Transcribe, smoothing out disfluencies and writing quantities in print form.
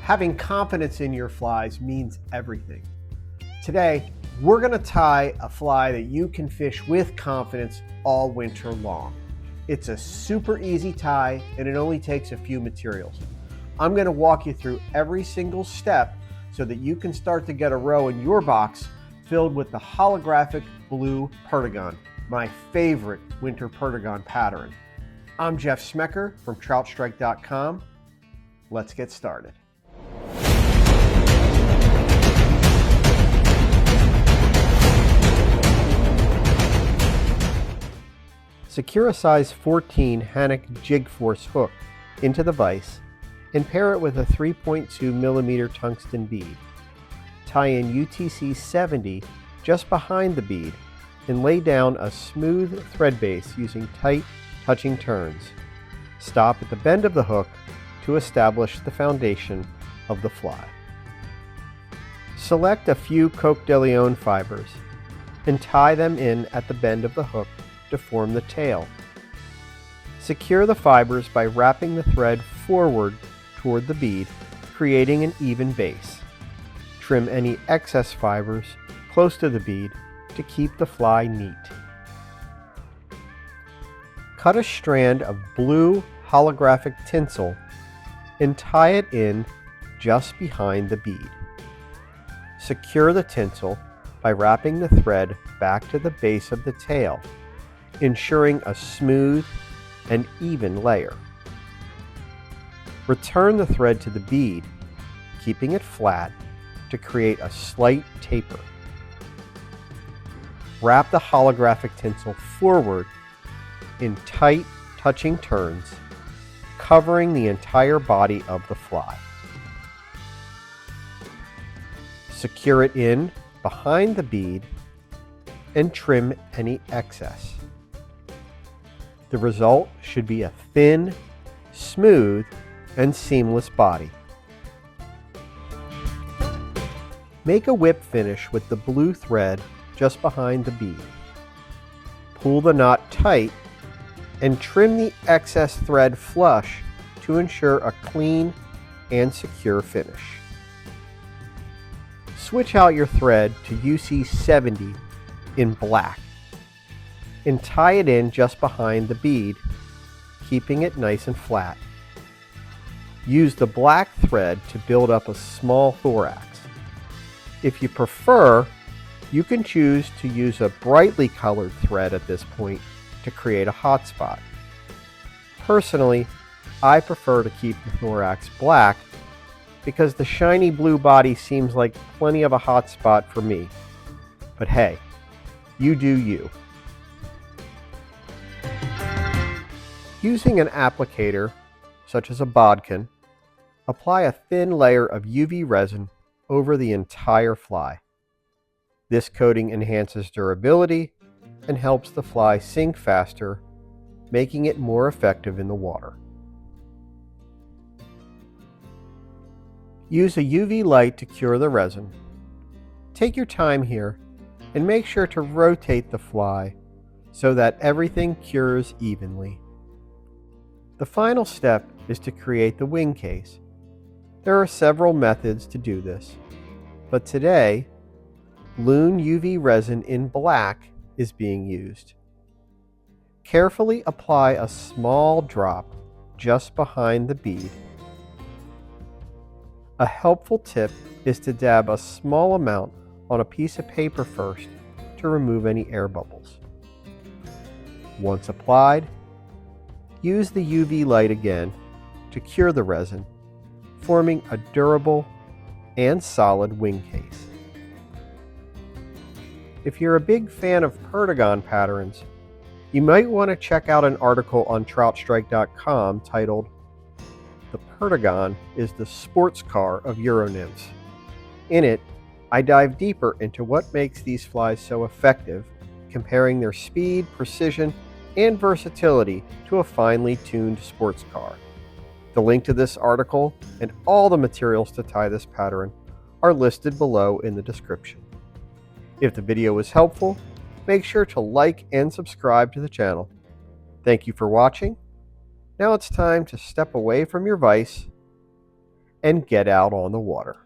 Having confidence in your flies means everything. Today, we're going to tie a fly that you can fish with confidence all winter long. It's a super easy tie and it only takes a few materials. I'm going to walk you through every single step so that you can start to get a row in your box filled with the holographic Blue Perdigon, my favorite winter Perdigon pattern. I'm Jeff Smecker from troutstrike.com. Let's get started. Secure a size 14 Hanek jig force hook into the vise and pair it with a 3.2 millimeter tungsten bead. Tie in UTC 70 just behind the bead and lay down a smooth thread base using tight touching turns. Stop at the bend of the hook to establish the foundation of the fly. Select a few Coque de Leon fibers and tie them in at the bend of the hook to form the tail. Secure the fibers by wrapping the thread forward toward the bead, creating an even base. Trim any excess fibers close to the bead to keep the fly neat. Cut a strand of blue holographic tinsel and tie it in just behind the bead. Secure the tinsel by wrapping the thread back to the base of the tail, ensuring a smooth and even layer. Return the thread to the bead, keeping it flat to create a slight taper. Wrap the holographic tinsel forward in tight touching turns, covering the entire body of the fly. Secure it in behind the bead and trim any excess. The result should be a thin, smooth, and seamless body. Make a whip finish with the blue thread just behind the bead. Pull the knot tight and trim the excess thread flush to ensure a clean and secure finish. Switch out your thread to UC 70 in black and tie it in just behind the bead, keeping it nice and flat. Use the black thread to build up a small thorax. If you prefer, you can choose to use a brightly colored thread at this point to create a hot spot. Personally, I prefer to keep the thorax black because the shiny blue body seems like plenty of a hot spot for me. But hey, you do you. Using an applicator, such as a bodkin, apply a thin layer of UV resin over the entire fly. This coating enhances durability and helps the fly sink faster, making it more effective in the water. Use a UV light to cure the resin. Take your time here and make sure to rotate the fly so that everything cures evenly. The final step is to create the wing case. There are several methods to do this, but today, Loon UV resin in black is being used. Carefully apply a small drop just behind the bead. A helpful tip is to dab a small amount on a piece of paper first to remove any air bubbles. Once applied, use the UV light again to cure the resin, forming a durable and solid wing case. If you're a big fan of Perdigon patterns, you might want to check out an article on troutstrike.com titled "The Perdigon is the Sports Car of Euro Nymphs." In it, I dive deeper into what makes these flies so effective, comparing their speed, precision, and versatility to a finely tuned sports car. The link to this article and all the materials to tie this pattern are listed below in the description. If the video was helpful, make sure to like and subscribe to the channel. Thank you for watching. Now it's time to step away from your vise and get out on the water.